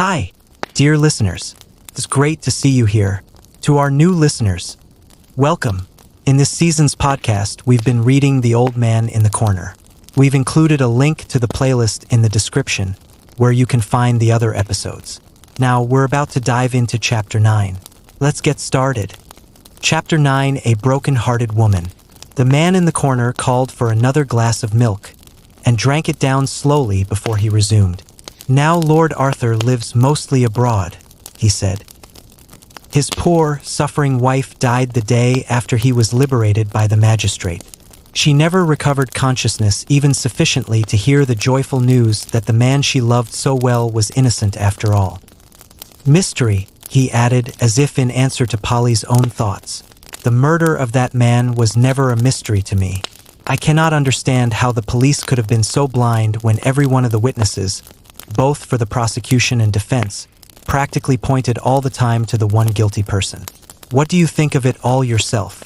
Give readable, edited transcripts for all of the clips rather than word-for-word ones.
Hi, dear listeners. It's great to see you here. To our new listeners, welcome. In this season's podcast, we've been reading The Old Man in the Corner. We've included a link to the playlist in the description, where you can find the other episodes. Now, we're about to dive into Chapter 9. Let's get started. Chapter 9, A Broken-Hearted Woman. The man in the corner called for another glass of milk, and drank it down slowly before he resumed. Now Lord Arthur lives mostly abroad, he said. His poor, suffering wife died the day after he was liberated by the magistrate. She never recovered consciousness even sufficiently to hear the joyful news that the man she loved so well was innocent after all. Mystery, he added, as if in answer to Polly's own thoughts. The murder of that man was never a mystery to me. I cannot understand how the police could have been so blind when every one of the witnesses, both for the prosecution and defense, practically pointed all the time to the one guilty person. What do you think of it all yourself?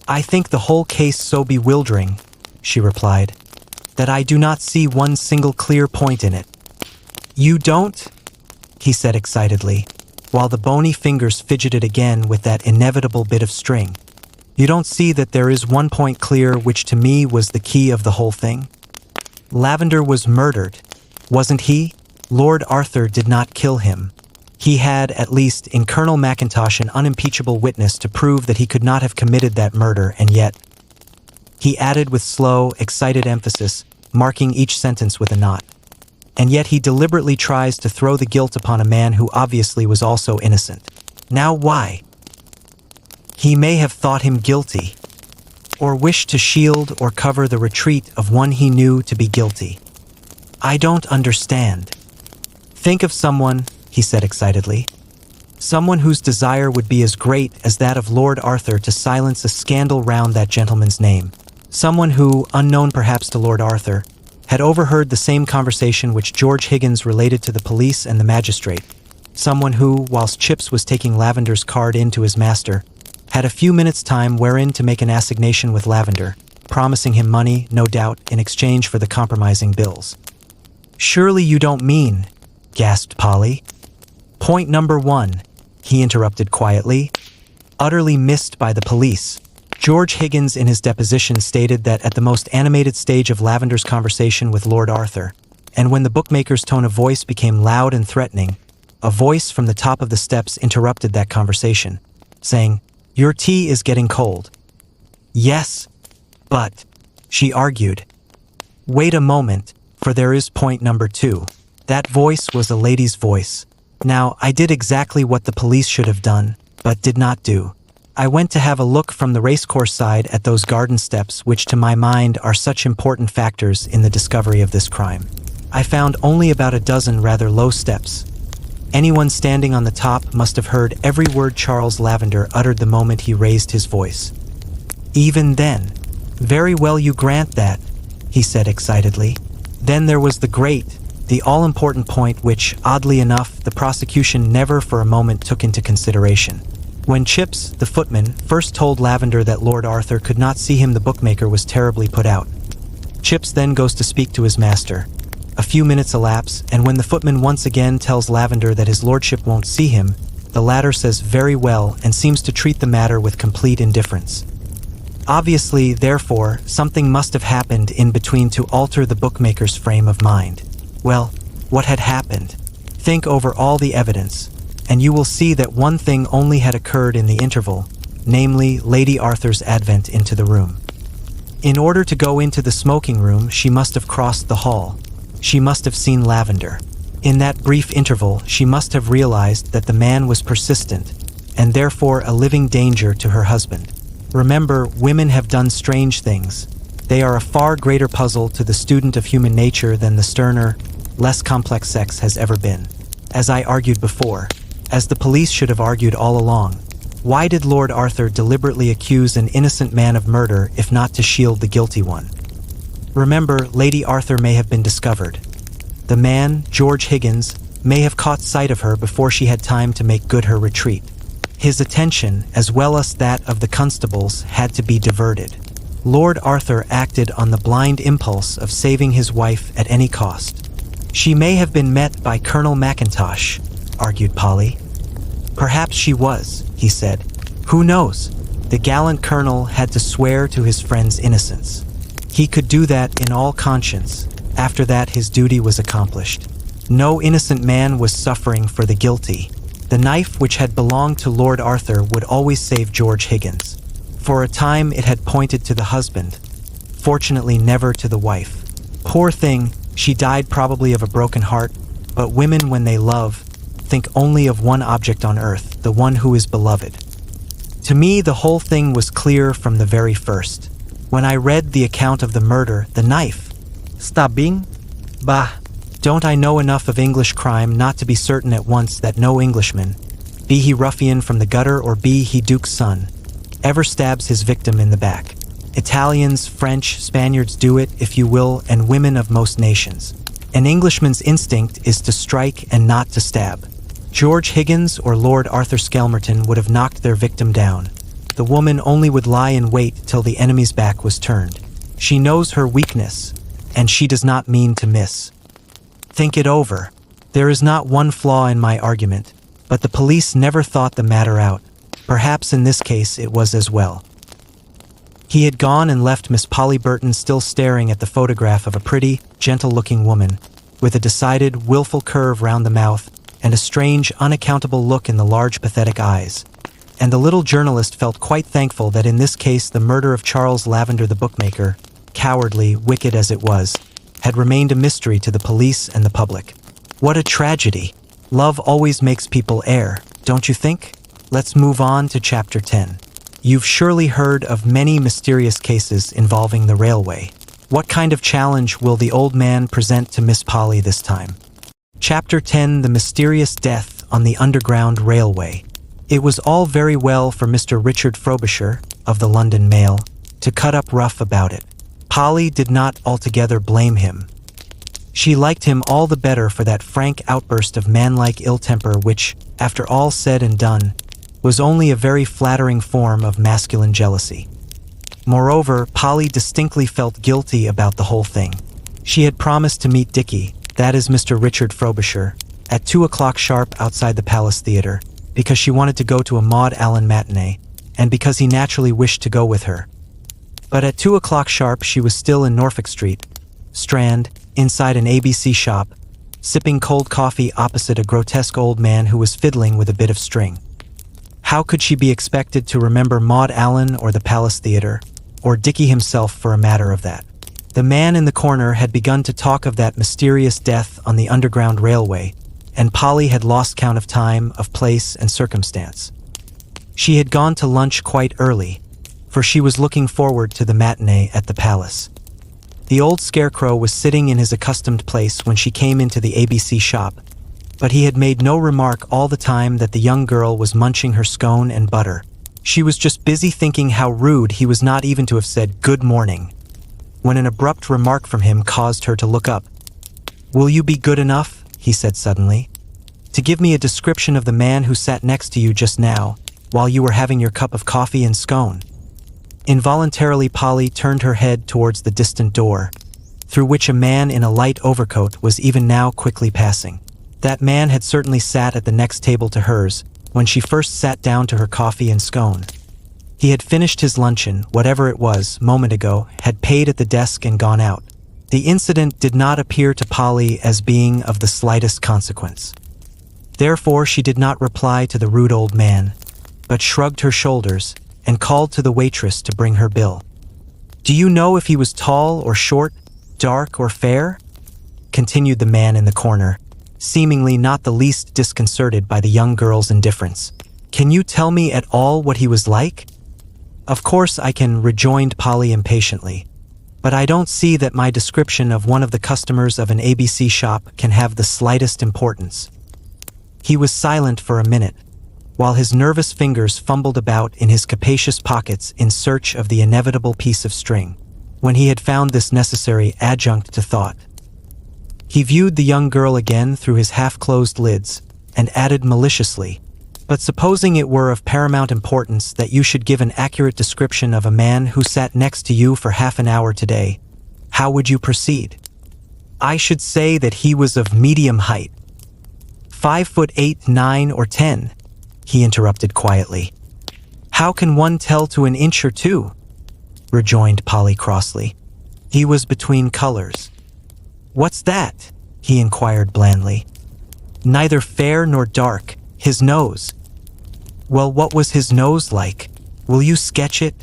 I think the whole case so bewildering, she replied, that I do not see one single clear point in it. You don't? He said excitedly, while the bony fingers fidgeted again with that inevitable bit of string. You don't see that there is one point clear which to me was the key of the whole thing? Lavender was murdered, wasn't he? Lord Arthur did not kill him. He had, at least in Colonel Mackintosh, an unimpeachable witness to prove that he could not have committed that murder, and yet, he added with slow, excited emphasis, marking each sentence with a knot. And yet he deliberately tries to throw the guilt upon a man who obviously was also innocent. Now why? He may have thought him guilty, or wished to shield or cover the retreat of one he knew to be guilty. I don't understand. Think of someone, he said excitedly, someone whose desire would be as great as that of Lord Arthur to silence a scandal round that gentleman's name. Someone who, unknown perhaps to Lord Arthur, had overheard the same conversation which George Higgins related to the police and the magistrate. Someone who, whilst Chips was taking Lavender's card in to his master, had a few minutes' time wherein to make an assignation with Lavender, promising him money, no doubt, in exchange for the compromising bills. Surely you don't mean, gasped Polly. Point number 1, he interrupted quietly, utterly missed by the police. George Higgins in his deposition stated that at the most animated stage of Lavender's conversation with Lord Arthur, and when the bookmaker's tone of voice became loud and threatening, a voice from the top of the steps interrupted that conversation, saying, "Your tea is getting cold." Yes, but, she argued. Wait a moment, for there is point number 2. That voice was a lady's voice. Now, I did exactly what the police should have done, but did not do. I went to have a look from the racecourse side at those garden steps which to my mind are such important factors in the discovery of this crime. I found only about a dozen rather low steps. Anyone standing on the top must have heard every word Charles Lavender uttered the moment he raised his voice. Even then, very well you grant that, he said excitedly. Then there was the all-important point which, oddly enough, the prosecution never for a moment took into consideration. When Chips, the footman, first told Lavender that Lord Arthur could not see him, the bookmaker was terribly put out. Chips then goes to speak to his master. A few minutes elapse, and when the footman once again tells Lavender that his lordship won't see him, the latter says very well and seems to treat the matter with complete indifference. Obviously, therefore, something must have happened in between to alter the bookmaker's frame of mind. Well, what had happened? Think over all the evidence, and you will see that one thing only had occurred in the interval, namely Lady Arthur's advent into the room. In order to go into the smoking room, she must have crossed the hall. She must have seen Lavender. In that brief interval, she must have realized that the man was persistent, and therefore a living danger to her husband. Remember, women have done strange things. They are a far greater puzzle to the student of human nature than the sterner, less complex sex has ever been. As I argued before, as the police should have argued all along, why did Lord Arthur deliberately accuse an innocent man of murder if not to shield the guilty one? Remember, Lady Arthur may have been discovered. The man, George Higgins, may have caught sight of her before she had time to make good her retreat. His attention, as well as that of the constables, had to be diverted. Lord Arthur acted on the blind impulse of saving his wife at any cost. She may have been met by Colonel McIntosh, argued Polly. Perhaps she was, he said. Who knows? The gallant colonel had to swear to his friend's innocence. He could do that in all conscience. After that, his duty was accomplished. No innocent man was suffering for the guilty. The knife which had belonged to Lord Arthur would always save George Higgins. For a time it had pointed to the husband, fortunately never to the wife. Poor thing, she died probably of a broken heart, but women, when they love, think only of one object on earth, the one who is beloved. To me, the whole thing was clear from the very first. When I read the account of the murder, the knife. Stabbing? Bah! Don't I know enough of English crime not to be certain at once that no Englishman, be he ruffian from the gutter or be he Duke's son, ever stabs his victim in the back. Italians, French, Spaniards do it, if you will, and women of most nations. An Englishman's instinct is to strike and not to stab. George Higgins or Lord Arthur Skelmerton would have knocked their victim down. The woman only would lie in wait till the enemy's back was turned. She knows her weakness, and she does not mean to miss. Think it over. There is not one flaw in my argument, but the police never thought the matter out. Perhaps in this case it was as well. He had gone and left Miss Polly Burton still staring at the photograph of a pretty, gentle-looking woman, with a decided, willful curve round the mouth and a strange, unaccountable look in the large, pathetic eyes. And the little journalist felt quite thankful that in this case the murder of Charles Lavender the bookmaker, cowardly, wicked as it was, had remained a mystery to the police and the public. What a tragedy! Love always makes people err, don't you think? Let's move on to Chapter 10. You've surely heard of many mysterious cases involving the railway. What kind of challenge will the old man present to Miss Polly this time? Chapter 10: The Mysterious Death on the Underground Railway. It was all very well for Mr. Richard Frobisher, of the London Mail, to cut up rough about it. Polly did not altogether blame him. She liked him all the better for that frank outburst of manlike ill-temper which, after all said and done, was only a very flattering form of masculine jealousy. Moreover, Polly distinctly felt guilty about the whole thing. She had promised to meet Dickie, that is Mr. Richard Frobisher, at 2 o'clock sharp outside the Palace Theatre, because she wanted to go to a Maud Allan matinee, and because he naturally wished to go with her. But at 2 o'clock sharp she was still in Norfolk Street, Strand, inside an ABC shop, sipping cold coffee opposite a grotesque old man who was fiddling with a bit of string. How could she be expected to remember Maud Allan or the Palace Theatre, or Dickie himself for a matter of that? The man in the corner had begun to talk of that mysterious death on the Underground Railway, and Polly had lost count of time, of place, and circumstance. She had gone to lunch quite early, for she was looking forward to the matinee at the Palace. The old scarecrow was sitting in his accustomed place when she came into the ABC shop, but he had made no remark all the time that the young girl was munching her scone and butter. She was just busy thinking how rude he was not even to have said "good morning," when an abrupt remark from him caused her to look up. "Will you be good enough," he said suddenly, "to give me a description of the man who sat next to you just now, while you were having your cup of coffee and scone?" Involuntarily Polly turned her head towards the distant door, through which a man in a light overcoat was even now quickly passing. That man had certainly sat at the next table to hers, when she first sat down to her coffee and scone. He had finished his luncheon, whatever it was, moment ago, had paid at the desk and gone out. The incident did not appear to Polly as being of the slightest consequence. Therefore she did not reply to the rude old man, but shrugged her shoulders and called to the waitress to bring her bill. "Do you know if he was tall or short, dark or fair?" continued the man in the corner, seemingly not the least disconcerted by the young girl's indifference. "Can you tell me at all what he was like?" "Of course I can," rejoined Polly impatiently, "but I don't see that my description of one of the customers of an ABC shop can have the slightest importance." He was silent for a minute, while his nervous fingers fumbled about in his capacious pockets in search of the inevitable piece of string. When he had found this necessary adjunct to thought, he viewed the young girl again through his half-closed lids, and added maliciously, "But supposing it were of paramount importance that you should give an accurate description of a man who sat next to you for half an hour today, how would you proceed?" I should say that he was of medium height. 5'8", 9, or 10, he interrupted quietly. How can one tell to an inch or two? Rejoined Polly crossly. He was between colors. What's that? He inquired blandly. Neither fair nor dark, his nose. Well, what was his nose like? Will you sketch it?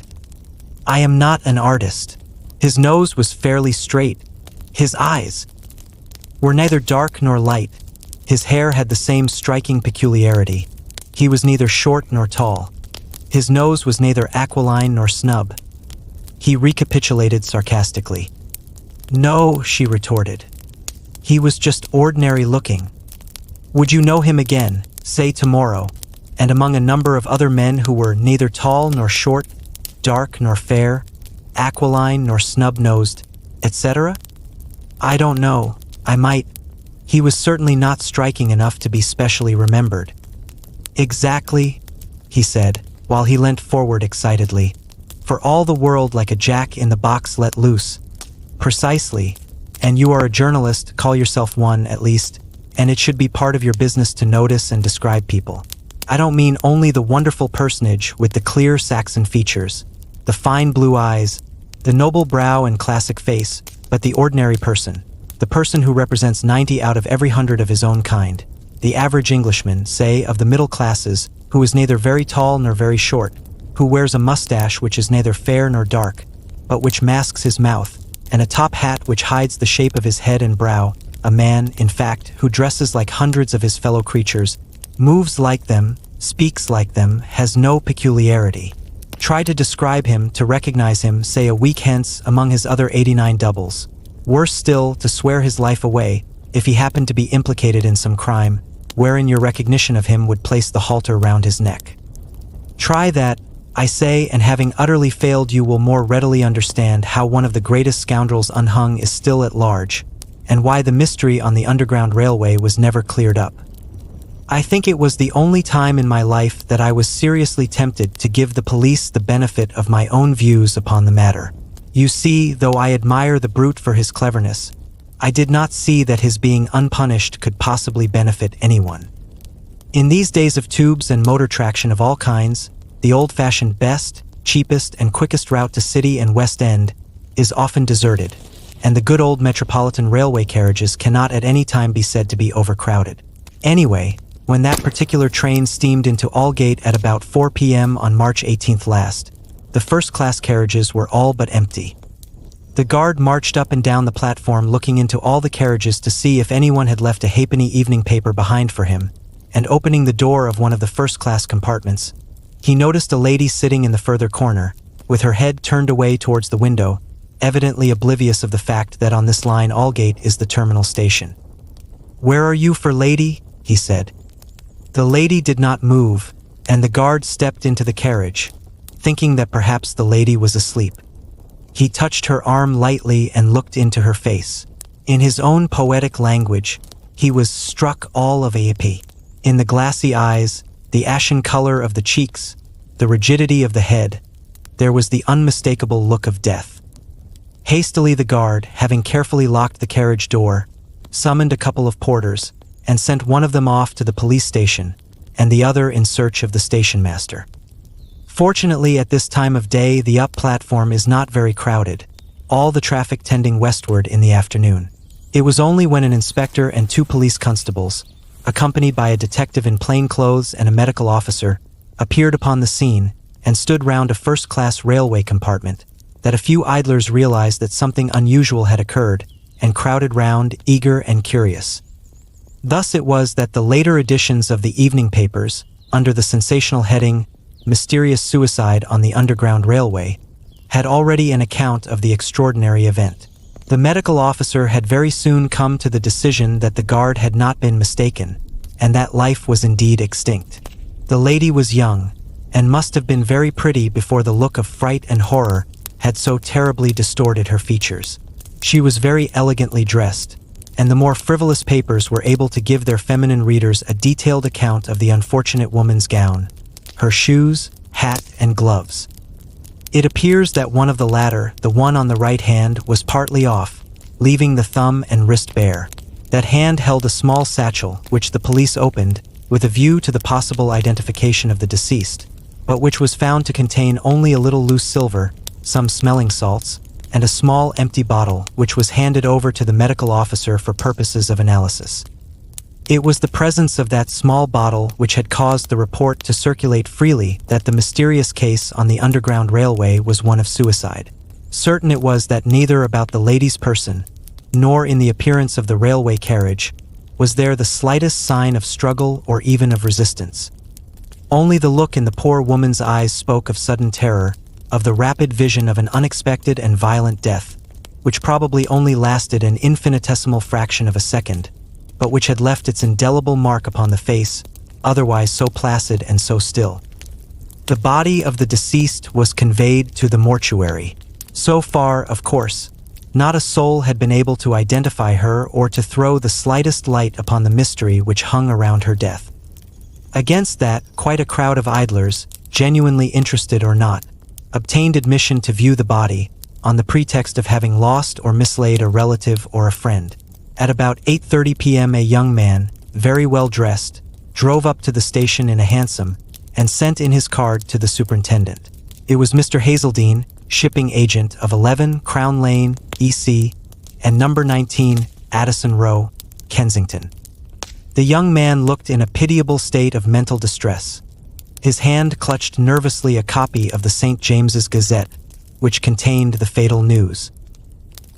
I am not an artist. His nose was fairly straight. His eyes were neither dark nor light. His hair had the same striking peculiarity. He was neither short nor tall. His nose was neither aquiline nor snub. He recapitulated sarcastically. No, she retorted. He was just ordinary looking. Would you know him again, say tomorrow, and among a number of other men who were neither tall nor short, dark nor fair, aquiline nor snub-nosed, etc.? I don't know. I might. He was certainly not striking enough to be specially remembered. Exactly, he said, while he leant forward excitedly. For all the world like a jack-in-the-box let loose. Precisely. And you are a journalist, call yourself one at least, and it should be part of your business to notice and describe people. I don't mean only the wonderful personage with the clear Saxon features, the fine blue eyes, the noble brow and classic face, but the ordinary person, the person who represents 90 out of every 100 of his own kind, the average Englishman, say, of the middle classes, who is neither very tall nor very short, who wears a mustache which is neither fair nor dark, but which masks his mouth, and a top hat which hides the shape of his head and brow, a man, in fact, who dresses like hundreds of his fellow creatures, moves like them, speaks like them, has no peculiarity. Try to describe him, to recognize him, say a week hence, among his other 89 doubles. Worse still, to swear his life away, if he happened to be implicated in some crime, wherein your recognition of him would place the halter round his neck. Try that, I say, and having utterly failed you will more readily understand how one of the greatest scoundrels unhung is still at large, and why the mystery on the Underground Railway was never cleared up. I think it was the only time in my life that I was seriously tempted to give the police the benefit of my own views upon the matter. You see, though I admire the brute for his cleverness, I did not see that his being unpunished could possibly benefit anyone. In these days of tubes and motor traction of all kinds, the old-fashioned best, cheapest, and quickest route to City and West End is often deserted, and the good old metropolitan railway carriages cannot at any time be said to be overcrowded. Anyway, when that particular train steamed into Aldgate at about 4 p.m. on March 18th last, the first-class carriages were all but empty. The guard marched up and down the platform looking into all the carriages to see if anyone had left a halfpenny evening paper behind for him, and opening the door of one of the first-class compartments, he noticed a lady sitting in the further corner, with her head turned away towards the window, evidently oblivious of the fact that on this line Aldgate is the terminal station. "Where are you for, lady?" he said. The lady did not move, and the guard stepped into the carriage, thinking that perhaps the lady was asleep. He touched her arm lightly and looked into her face. In his own poetic language, he was struck all of a pity. In the glassy eyes, the ashen color of the cheeks, the rigidity of the head, there was the unmistakable look of death. Hastily the guard, having carefully locked the carriage door, summoned a couple of porters, and sent one of them off to the police station, and the other in search of the station master. Fortunately, at this time of day, the up platform is not very crowded, all the traffic tending westward in the afternoon. It was only when an inspector and 2 police constables, accompanied by a detective in plain clothes and a medical officer, appeared upon the scene and stood round a first-class railway compartment, that a few idlers realized that something unusual had occurred and crowded round, eager and curious. Thus it was that the later editions of the evening papers, under the sensational heading, "Mysterious Suicide on the Underground Railway," had already an account of the extraordinary event. The medical officer had very soon come to the decision that the guard had not been mistaken, and that life was indeed extinct. The lady was young, and must have been very pretty before the look of fright and horror had so terribly distorted her features. She was very elegantly dressed, and the more frivolous papers were able to give their feminine readers a detailed account of the unfortunate woman's gown, her shoes, hat, and gloves. It appears that one of the latter, the one on the right hand, was partly off, leaving the thumb and wrist bare. That hand held a small satchel, which the police opened, with a view to the possible identification of the deceased, but which was found to contain only a little loose silver, some smelling salts, and a small empty bottle, which was handed over to the medical officer for purposes of analysis. It was the presence of that small bottle which had caused the report to circulate freely that the mysterious case on the Underground Railway was one of suicide. Certain it was that neither about the lady's person, nor in the appearance of the railway carriage, was there the slightest sign of struggle or even of resistance. Only the look in the poor woman's eyes spoke of sudden terror, of the rapid vision of an unexpected and violent death, which probably only lasted an infinitesimal fraction of a second, but which had left its indelible mark upon the face, otherwise so placid and so still. The body of the deceased was conveyed to the mortuary. So far, of course, not a soul had been able to identify her or to throw the slightest light upon the mystery which hung around her death. Against that, quite a crowd of idlers, genuinely interested or not, obtained admission to view the body, on the pretext of having lost or mislaid a relative or a friend. At about 8:30 p.m. a young man, very well dressed, drove up to the station in a hansom and sent in his card to the superintendent. It was Mr. Hazeldine, shipping agent of 11 Crown Lane, EC, and number 19, Addison Row, Kensington. The young man looked in a pitiable state of mental distress. His hand clutched nervously a copy of the St. James's Gazette, which contained the fatal news.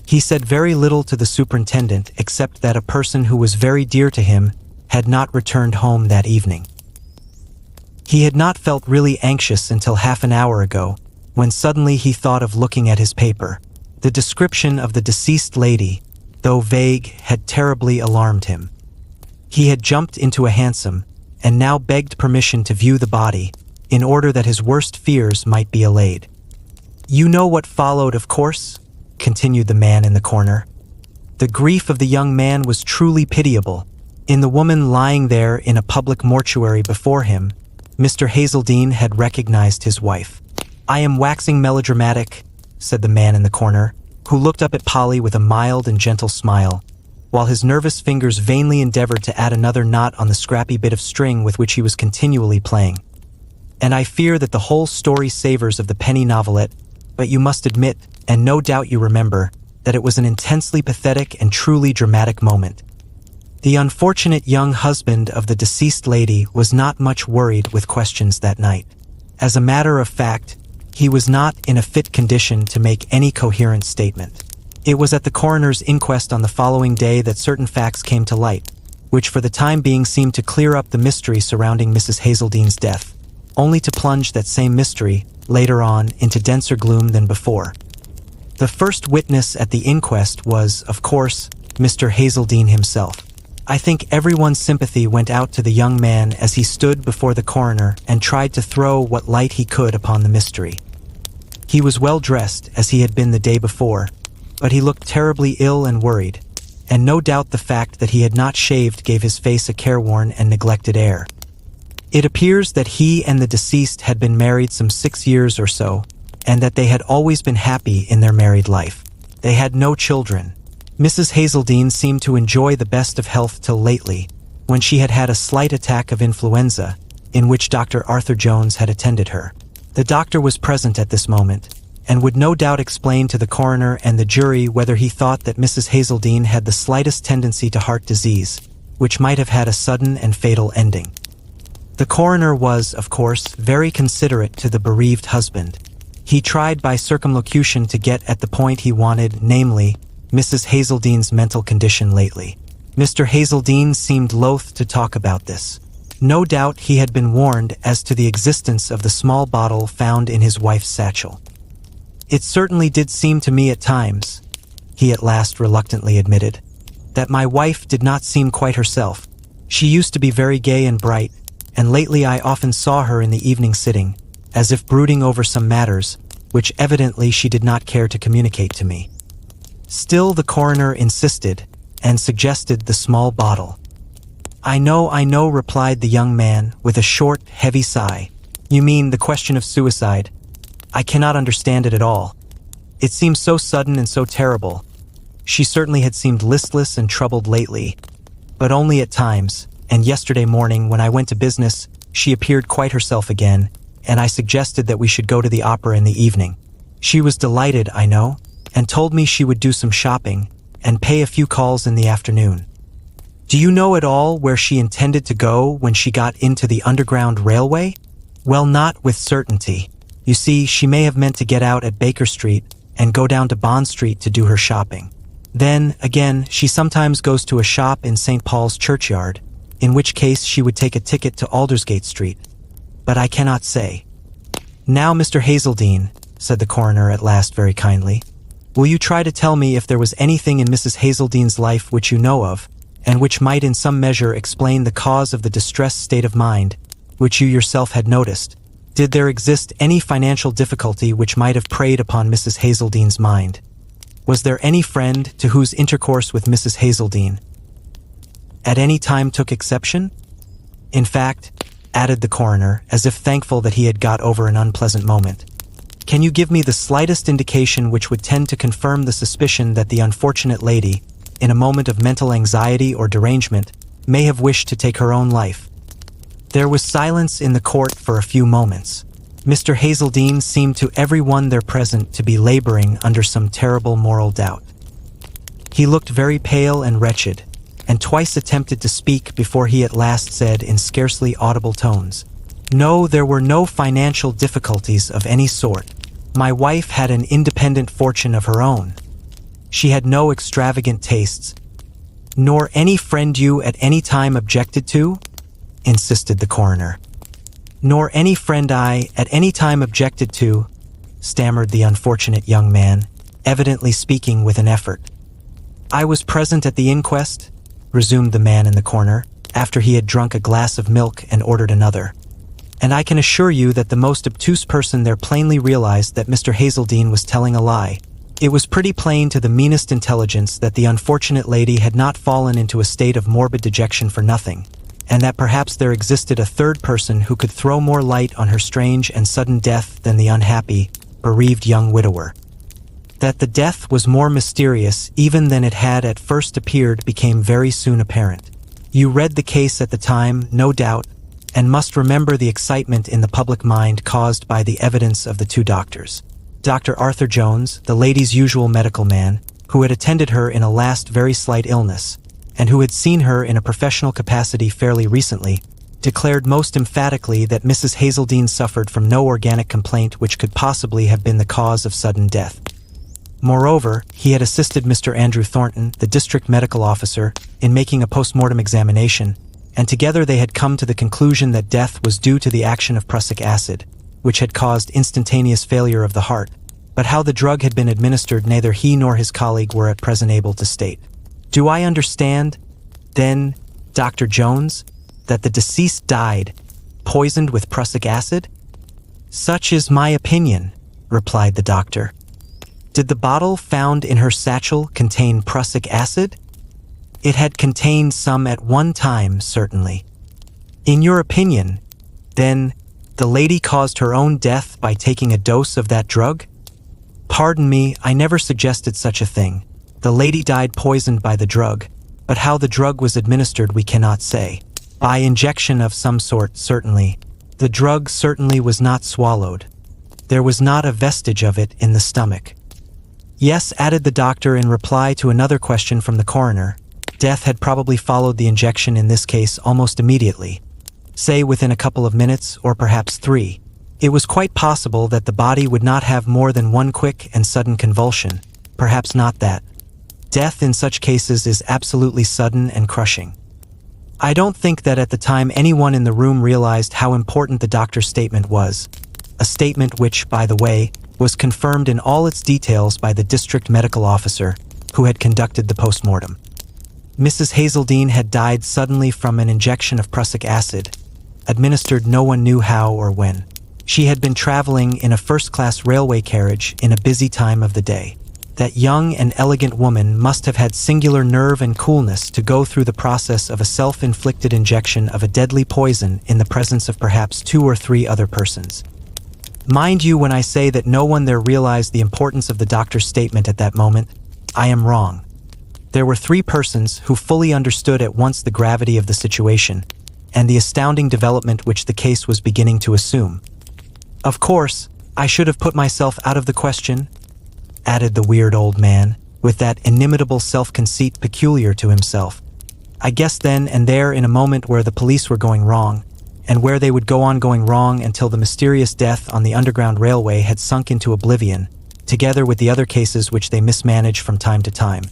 He said very little to the superintendent except that a person who was very dear to him had not returned home that evening. He had not felt really anxious until half an hour ago, when suddenly he thought of looking at his paper. The description of the deceased lady, though vague, had terribly alarmed him. He had jumped into a hansom, and now begged permission to view the body, in order that his worst fears might be allayed. "You know what followed, of course?" continued the man in the corner. The grief of the young man was truly pitiable. In the woman lying there in a public mortuary before him, Mr. Hazeldine had recognized his wife. "I am waxing melodramatic," said the man in the corner, who looked up at Polly with a mild and gentle smile, while his nervous fingers vainly endeavored to add another knot on the scrappy bit of string with which he was continually playing. "And I fear that the whole story savors of the penny novelette, but you must admit, and no doubt you remember, that it was an intensely pathetic and truly dramatic moment. The unfortunate young husband of the deceased lady was not much worried with questions that night. As a matter of fact, he was not in a fit condition to make any coherent statement. It was at the coroner's inquest on the following day that certain facts came to light, which for the time being seemed to clear up the mystery surrounding Mrs. Hazeldine's death, only to plunge that same mystery, later on, into denser gloom than before. The first witness at the inquest was, of course, Mr. Hazeldine himself. I think everyone's sympathy went out to the young man as he stood before the coroner and tried to throw what light he could upon the mystery. He was well dressed, as he had been the day before, but he looked terribly ill and worried, and no doubt the fact that he had not shaved gave his face a careworn and neglected air. It appears that he and the deceased had been married some 6 years or so, and that they had always been happy in their married life. They had no children. Mrs. Hazeldine seemed to enjoy the best of health till lately, when she had had a slight attack of influenza, in which Dr. Arthur Jones had attended her. The doctor was present at this moment, and would no doubt explain to the coroner and the jury whether he thought that Mrs. Hazeldine had the slightest tendency to heart disease, which might have had a sudden and fatal ending. The coroner was, of course, very considerate to the bereaved husband. He tried by circumlocution to get at the point he wanted, namely, Mrs. Hazeldine's mental condition lately. Mr. Hazeldine seemed loath to talk about this. No doubt he had been warned as to the existence of the small bottle found in his wife's satchel. "It certainly did seem to me at times," he at last reluctantly admitted, "that my wife did not seem quite herself. She used to be very gay and bright, and lately I often saw her in the evening sitting, as if brooding over some matters, which evidently she did not care to communicate to me." Still the coroner insisted, and suggested the small bottle. I know," replied the young man, with a short, heavy sigh. "You mean the question of suicide. I cannot understand it at all. It seems so sudden and so terrible. She certainly had seemed listless and troubled lately, but only at times, and yesterday morning when I went to business, she appeared quite herself again, and I suggested that we should go to the opera in the evening. She was delighted, I know, and told me she would do some shopping and pay a few calls in the afternoon. Do you know at all where she intended to go when she got into the Underground Railway? Well, not with certainty. You see, she may have meant to get out at Baker Street and go down to Bond Street to do her shopping. Then, again, she sometimes goes to a shop in St. Paul's Churchyard, in which case she would take a ticket to Aldersgate Street. But I cannot say. Now, Mr. Hazeldine, said the coroner at last very kindly, will you try to tell me if there was anything in Mrs. Hazeldine's life which you know of, and which might in some measure explain the cause of the distressed state of mind which you yourself had noticed? Did there exist any financial difficulty which might have preyed upon Mrs. Hazeldine's mind? Was there any friend to whose intercourse with Mrs. Hazeldine at any time took exception? In fact, added the coroner, as if thankful that he had got over an unpleasant moment, can you give me the slightest indication which would tend to confirm the suspicion that the unfortunate lady, in a moment of mental anxiety or derangement, may have wished to take her own life? There was silence in the court for a few moments. Mr. Hazeldine seemed to everyone there present to be laboring under some terrible moral doubt. He looked very pale and wretched, and twice attempted to speak before he at last said in scarcely audible tones, "No, there were no financial difficulties of any sort. My wife had an independent fortune of her own. She had no extravagant tastes." "Nor any friend you at any time objected to?" insisted the coroner. "Nor any friend I at any time objected to," stammered the unfortunate young man, evidently speaking with an effort. "I was present at the inquest," resumed the man in the corner, after he had drunk a glass of milk and ordered another, "and I can assure you that the most obtuse person there plainly realized that Mr. Hazeldine was telling a lie. It was pretty plain to the meanest intelligence that the unfortunate lady had not fallen into a state of morbid dejection for nothing, and that perhaps there existed a third person who could throw more light on her strange and sudden death than the unhappy, bereaved young widower. That the death was more mysterious even than it had at first appeared became very soon apparent. You read the case at the time, no doubt, and must remember the excitement in the public mind caused by the evidence of the two doctors. Dr. Arthur Jones, the lady's usual medical man, who had attended her in a last very slight illness, and who had seen her in a professional capacity fairly recently, declared most emphatically that Mrs. Hazeldine suffered from no organic complaint which could possibly have been the cause of sudden death. Moreover, he had assisted Mr. Andrew Thornton, the district medical officer, in making a post-mortem examination, and together they had come to the conclusion that death was due to the action of prussic acid, which had caused instantaneous failure of the heart, but how the drug had been administered neither he nor his colleague were at present able to state. Do I understand, then, Dr. Jones, that the deceased died, poisoned with prussic acid? Such is my opinion, replied the doctor. Did the bottle found in her satchel contain prussic acid? It had contained some at one time, certainly. In your opinion, then, the lady caused her own death by taking a dose of that drug? Pardon me, I never suggested such a thing. The lady died poisoned by the drug, but how the drug was administered we cannot say. By injection of some sort, certainly. The drug certainly was not swallowed. There was not a vestige of it in the stomach. Yes, added the doctor in reply to another question from the coroner, death had probably followed the injection in this case almost immediately, say within a couple of minutes or perhaps 3. It was quite possible that the body would not have more than one quick and sudden convulsion, perhaps not that. Death in such cases is absolutely sudden and crushing. I don't think that at the time anyone in the room realized how important the doctor's statement was, a statement which, by the way, was confirmed in all its details by the district medical officer who had conducted the post-mortem. Mrs. Hazeldine had died suddenly from an injection of prussic acid, administered no one knew how or when. She had been traveling in a first-class railway carriage in a busy time of the day. That young and elegant woman must have had singular nerve and coolness to go through the process of a self-inflicted injection of a deadly poison in the presence of perhaps 2 or 3 other persons. Mind you, when I say that no one there realized the importance of the doctor's statement at that moment, I am wrong. There were 3 persons who fully understood at once the gravity of the situation and the astounding development which the case was beginning to assume. Of course, I should have put myself out of the question, added the weird old man, with that inimitable self-conceit peculiar to himself. I guessed then and there in a moment where the police were going wrong, and where they would go on going wrong until the mysterious death on the Underground Railway had sunk into oblivion, together with the other cases which they mismanage from time to time.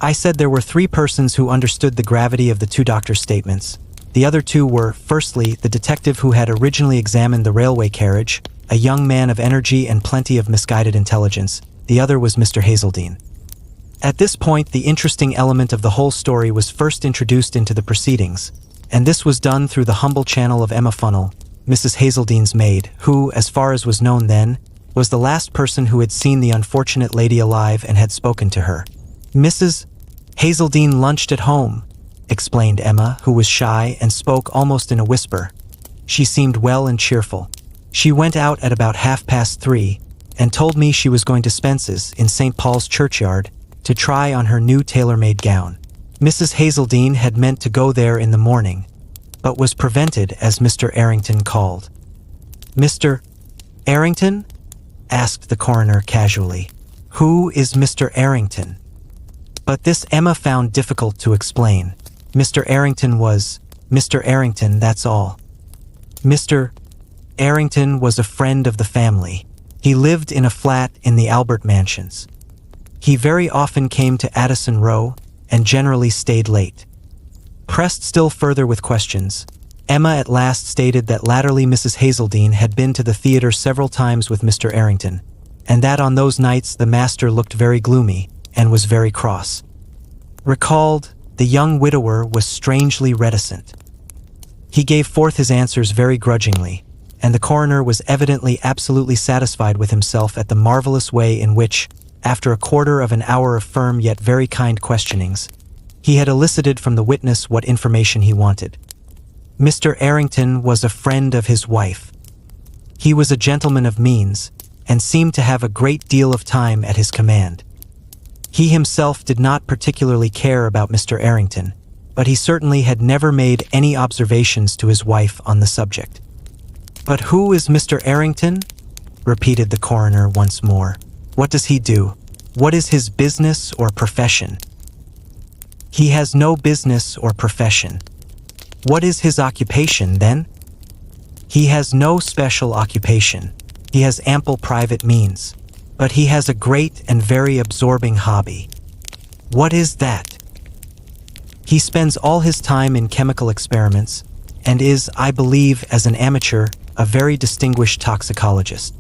I said there were 3 persons who understood the gravity of the 2 doctors' statements. The other 2 were, firstly, the detective who had originally examined the railway carriage, a young man of energy and plenty of misguided intelligence. The other was Mr. Hazeldine. At this point, the interesting element of the whole story was first introduced into the proceedings, and this was done through the humble channel of Emma Funnel, Mrs. Hazeldine's maid, who, as far as was known then, was the last person who had seen the unfortunate lady alive and had spoken to her. Mrs. Hazeldine lunched at home, explained Emma, who was shy and spoke almost in a whisper. She seemed well and cheerful. She went out at about 3:30 and told me she was going to Spence's in St. Paul's churchyard to try on her new tailor-made gown. Mrs. Hazeldine had meant to go there in the morning, but was prevented as Mr. Errington called. Mr. Errington? Asked the coroner casually. Who is Mr. Errington? But this Emma found difficult to explain. Mr. Errington was Mr. Errington, that's all. Mr. Errington was a friend of the family. He lived in a flat in the Albert Mansions. He very often came to Addison Row and generally stayed late. Pressed still further with questions, Emma at last stated that latterly Mrs. Hazeldine had been to the theater several times with Mr. Errington, and that on those nights the master looked very gloomy and was very cross. Recalled, the young widower was strangely reticent. He gave forth his answers very grudgingly, and the coroner was evidently absolutely satisfied with himself at the marvelous way in which, after a quarter of an hour of firm yet very kind questionings, he had elicited from the witness what information he wanted. Mr. Errington was a friend of his wife. He was a gentleman of means, and seemed to have a great deal of time at his command. He himself did not particularly care about Mr. Errington, but he certainly had never made any observations to his wife on the subject. "But who is Mr. Errington?" repeated the coroner once more. "What does he do? What is his business or profession?" "He has no business or profession." "What is his occupation, then?" "He has no special occupation. He has ample private means. But he has a great and very absorbing hobby." "What is that?" "He spends all his time in chemical experiments, and is, I believe, as an amateur, a very distinguished toxicologist."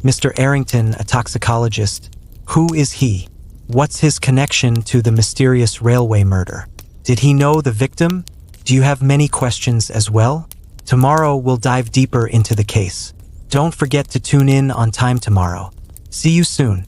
"Mr. Errington, a toxicologist. Who is he? What's his connection to the mysterious railway murder? Did he know the victim? Do you have many questions as well? Tomorrow we'll dive deeper into the case. Don't forget to tune in on time tomorrow. See you soon."